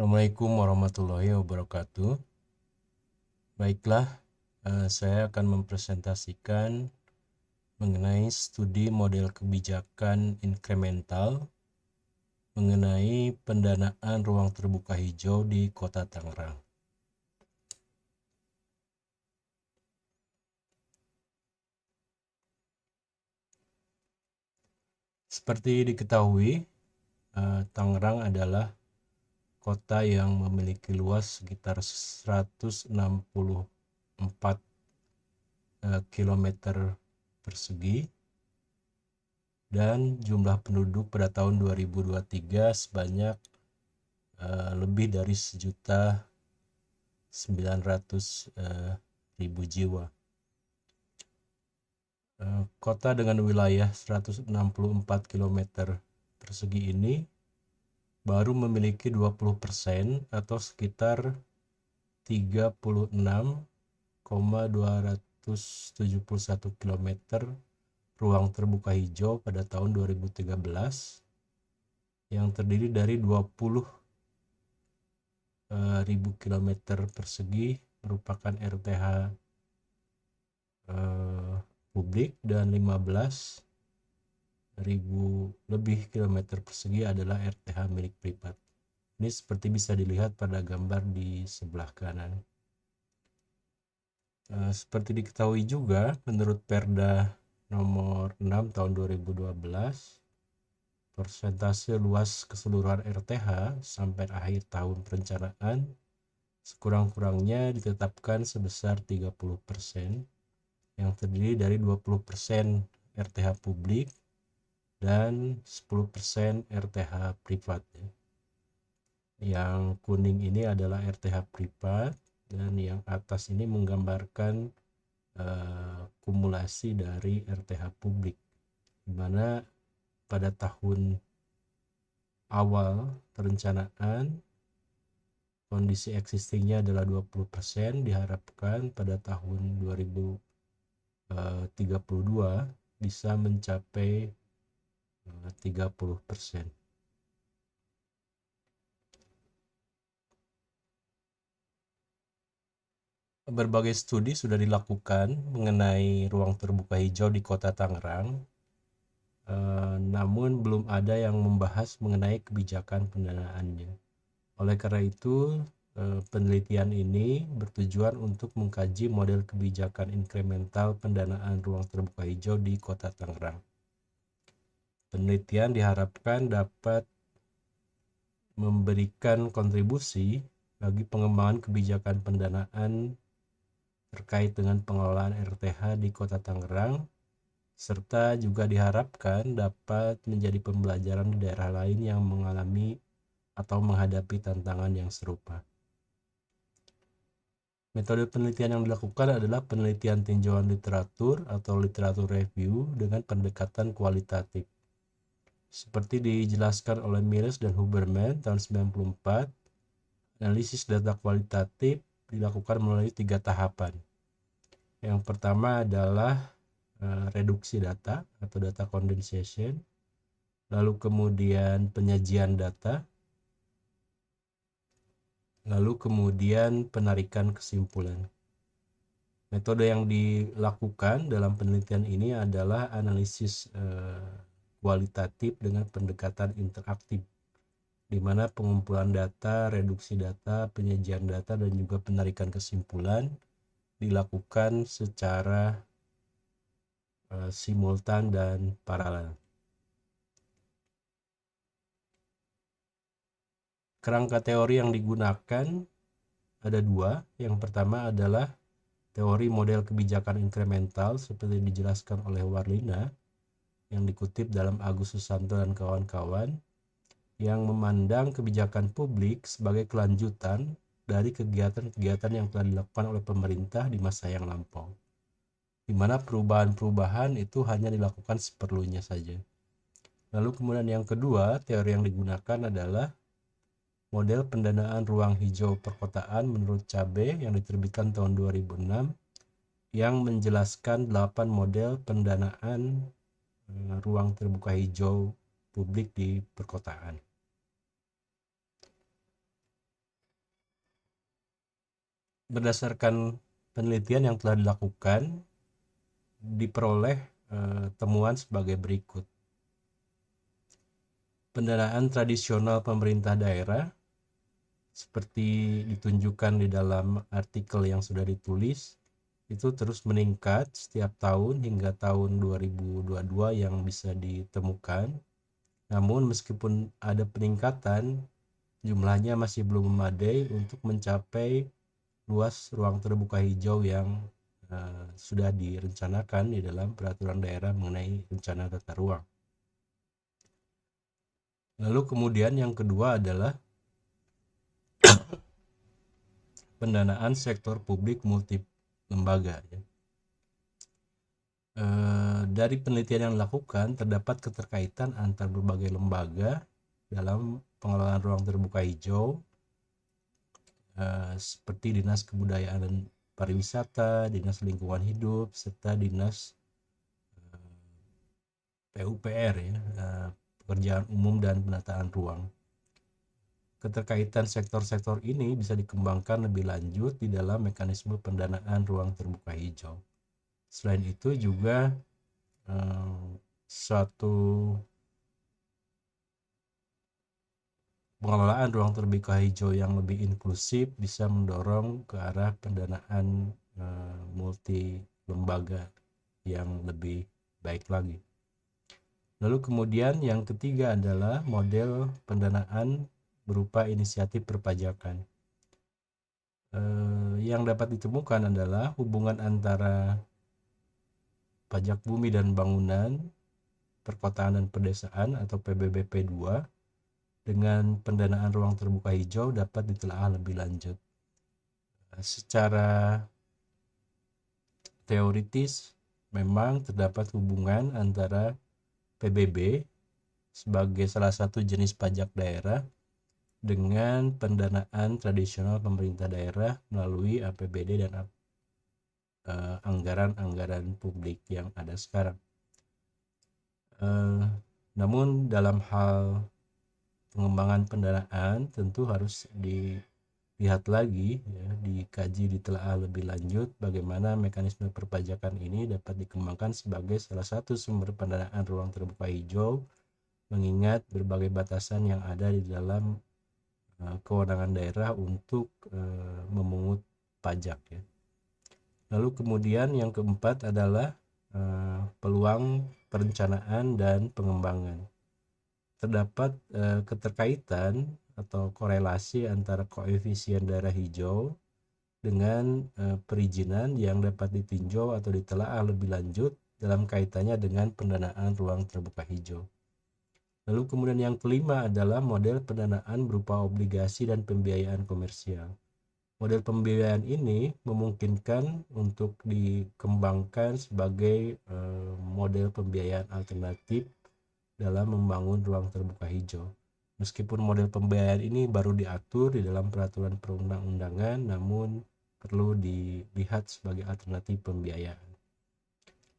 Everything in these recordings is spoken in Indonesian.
Assalamualaikum warahmatullahi wabarakatuh. Baiklah, saya akan mempresentasikan mengenai studi model kebijakan inkremental mengenai pendanaan ruang terbuka hijau di Kota Tangerang. Seperti diketahui, Tangerang adalah kota yang memiliki luas sekitar 164 km persegi dan jumlah penduduk pada tahun 2023 sebanyak lebih dari 1.900.000 jiwa. Kota dengan wilayah 164 km persegi ini baru memiliki 20% atau sekitar 36,271 km ruang terbuka hijau pada tahun 2013 yang terdiri dari 20.000 km persegi merupakan RTH publik dan 15.000 lebih kilometer persegi adalah RTH milik privat. Ini seperti bisa dilihat pada gambar di sebelah kanan. Seperti diketahui juga, menurut Perda nomor 6 tahun 2012, persentase luas keseluruhan RTH sampai akhir tahun perencanaan sekurang-kurangnya ditetapkan sebesar 30%, yang terdiri dari 20% RTH publik dan 10% RTH privat. Yang kuning ini adalah RTH privat dan yang atas ini menggambarkan kumulasi dari RTH publik, di mana pada tahun awal perencanaan kondisi existingnya adalah 20%, diharapkan pada tahun 2032 bisa mencapai 30%. Berbagai studi sudah dilakukan mengenai ruang terbuka hijau di Kota Tangerang, namun belum ada yang membahas mengenai kebijakan pendanaannya. Oleh karena itu, penelitian ini bertujuan untuk mengkaji model kebijakan inkremental pendanaan ruang terbuka hijau di Kota Tangerang. Penelitian diharapkan dapat memberikan kontribusi bagi pengembangan kebijakan pendanaan terkait dengan pengelolaan RTH di Kota Tangerang, serta juga diharapkan dapat menjadi pembelajaran di daerah lain yang mengalami atau menghadapi tantangan yang serupa. Metode penelitian yang dilakukan adalah penelitian tinjauan literatur atau literatur review dengan pendekatan kualitatif. Seperti dijelaskan oleh Miles dan Huberman tahun 1994, analisis data kualitatif dilakukan melalui 3 tahapan. Yang pertama adalah reduksi data atau data condensation, lalu kemudian penyajian data, lalu kemudian penarikan kesimpulan. Metode yang dilakukan dalam penelitian ini adalah analisis kualitatif dengan pendekatan interaktif, di mana pengumpulan data, reduksi data, penyajian data, dan juga penarikan kesimpulan dilakukan secara simultan dan paralel. Kerangka teori yang digunakan ada 2. Yang pertama adalah teori model kebijakan inkremental seperti dijelaskan oleh Warlina yang dikutip dalam Agus Susanto dan kawan-kawan, yang memandang kebijakan publik sebagai kelanjutan dari kegiatan-kegiatan yang telah dilakukan oleh pemerintah di masa yang lampau, di mana perubahan-perubahan itu hanya dilakukan seperlunya saja. Lalu kemudian yang kedua, teori yang digunakan adalah model pendanaan ruang hijau perkotaan menurut Cabe yang diterbitkan tahun 2006, yang menjelaskan 8 model pendanaan ruang terbuka hijau publik di perkotaan. berdasarkan penelitian yang telah dilakukan, diperoleh temuan sebagai berikut. Pendanaan tradisional pemerintah daerah seperti ditunjukkan di dalam artikel yang sudah ditulis itu terus meningkat setiap tahun hingga tahun 2022 yang bisa ditemukan. Namun meskipun ada peningkatan, jumlahnya masih belum memadai untuk mencapai luas ruang terbuka hijau yang sudah direncanakan di dalam peraturan daerah mengenai rencana tata ruang. Lalu kemudian yang kedua adalah pendanaan sektor publik multi lembaga. Dari penelitian yang dilakukan terdapat keterkaitan antar berbagai lembaga dalam pengelolaan ruang terbuka hijau, seperti Dinas Kebudayaan dan Pariwisata, Dinas Lingkungan Hidup, serta Dinas PUPR, Pekerjaan Umum dan Penataan Ruang. Keterkaitan sektor-sektor ini bisa dikembangkan lebih lanjut di dalam mekanisme pendanaan ruang terbuka hijau. Selain itu juga suatu pengelolaan ruang terbuka hijau yang lebih inklusif bisa mendorong ke arah pendanaan multi lembaga yang lebih baik lagi. Lalu kemudian yang ketiga adalah model pendanaan berupa inisiatif perpajakan. Yang dapat ditemukan adalah hubungan antara pajak bumi dan bangunan, perkotaan dan pedesaan atau PBBP 2 dengan pendanaan ruang terbuka hijau dapat ditelaah lebih lanjut. Secara teoritis memang terdapat hubungan antara PBB sebagai salah satu jenis pajak daerah dengan pendanaan tradisional pemerintah daerah melalui APBD dan anggaran-anggaran publik yang ada sekarang. Namun dalam hal pengembangan pendanaan tentu harus dilihat lagi, dikaji, ditelaah lebih lanjut bagaimana mekanisme perpajakan ini dapat dikembangkan sebagai salah satu sumber pendanaan ruang terbuka hijau, mengingat berbagai batasan yang ada di dalam kewenangan daerah untuk memungut pajak. Lalu kemudian yang keempat adalah peluang perencanaan dan pengembangan. Terdapat keterkaitan atau korelasi antara koefisien daerah hijau dengan perizinan yang dapat ditinjau atau ditelaah lebih lanjut dalam kaitannya dengan pendanaan ruang terbuka hijau. Lalu kemudian yang kelima adalah model pendanaan berupa obligasi dan pembiayaan komersial. Model pembiayaan ini memungkinkan untuk dikembangkan sebagai model pembiayaan alternatif dalam membangun ruang terbuka hijau. Meskipun model pembiayaan ini baru diatur di dalam peraturan perundang-undangan, namun perlu dilihat sebagai alternatif pembiayaan.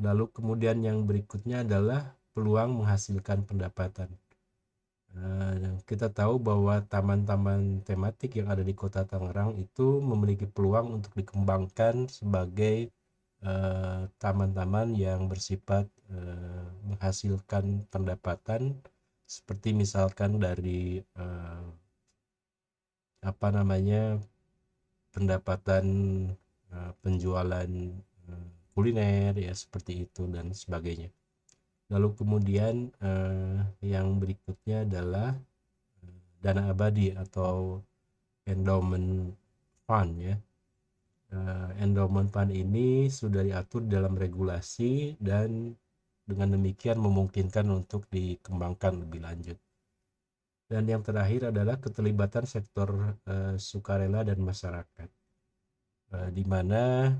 Lalu kemudian yang berikutnya adalah peluang menghasilkan pendapatan. Kita tahu bahwa taman-taman tematik yang ada di Kota Tangerang itu memiliki peluang untuk dikembangkan sebagai taman-taman yang bersifat menghasilkan pendapatan, seperti misalkan dari pendapatan penjualan kuliner ya, seperti itu dan sebagainya. Lalu kemudian yang berikutnya adalah dana abadi atau endowment fund ya. Endowment fund ini sudah diatur dalam regulasi dan dengan demikian memungkinkan untuk dikembangkan lebih lanjut. Dan yang terakhir adalah keterlibatan sektor sukarela dan masyarakat, di mana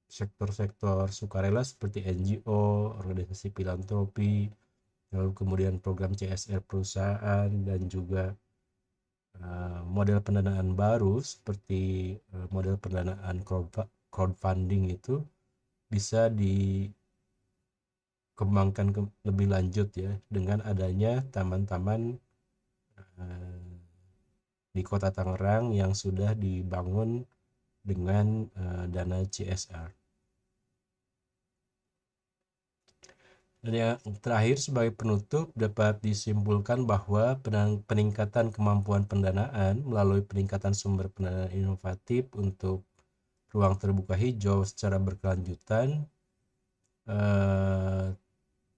sektor-sektor sukarela seperti NGO, organisasi filantropi, lalu kemudian program CSR perusahaan, dan juga model pendanaan baru seperti model pendanaan crowdfunding itu bisa dikembangkan lebih lanjut ya, dengan adanya taman-taman di Kota Tangerang yang sudah dibangun dengan dana CSR. Dan yang terakhir sebagai penutup dapat disimpulkan bahwa peningkatan kemampuan pendanaan melalui peningkatan sumber pendanaan inovatif untuk ruang terbuka hijau secara berkelanjutan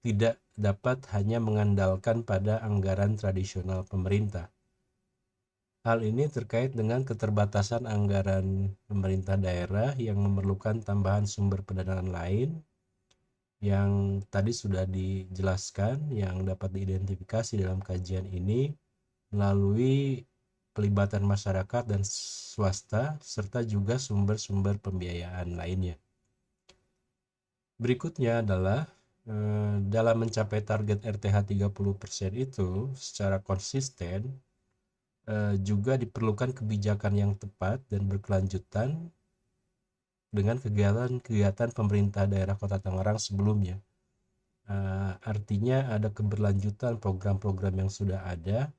tidak dapat hanya mengandalkan pada anggaran tradisional pemerintah. Hal ini terkait dengan keterbatasan anggaran pemerintah daerah yang memerlukan tambahan sumber pendanaan lain yang tadi sudah dijelaskan, yang dapat diidentifikasi dalam kajian ini melalui pelibatan masyarakat dan swasta serta juga sumber-sumber pembiayaan lainnya. Berikutnya adalah dalam mencapai target RTH 30% itu secara konsisten juga diperlukan kebijakan yang tepat dan berkelanjutan dengan kegiatan-kegiatan pemerintah daerah Kota Tangerang sebelumnya. Artinya ada keberlanjutan program-program yang sudah ada,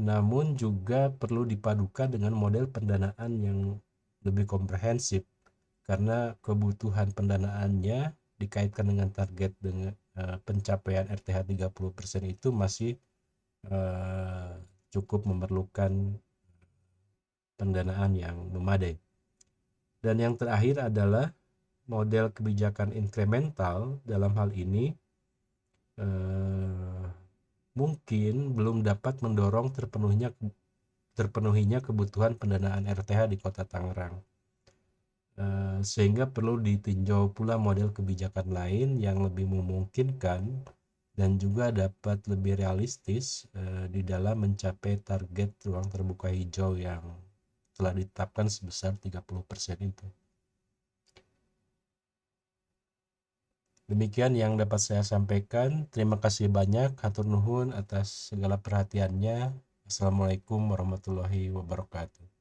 namun juga perlu dipadukan dengan model pendanaan yang lebih komprehensif karena kebutuhan pendanaannya dikaitkan dengan target dengan pencapaian RTH 30% itu masih cukup memerlukan pendanaan yang memadai. Dan yang terakhir adalah model kebijakan inkremental. Dalam hal ini mungkin belum dapat mendorong terpenuhinya kebutuhan pendanaan RTH di Kota Tangerang, sehingga perlu ditinjau pula model kebijakan lain yang lebih memungkinkan dan juga dapat lebih realistis di dalam mencapai target ruang terbuka hijau yang telah ditetapkan sebesar 30% itu. Demikian yang dapat saya sampaikan. Terima kasih banyak. Hatur nuhun atas segala perhatiannya. Assalamualaikum warahmatullahi wabarakatuh.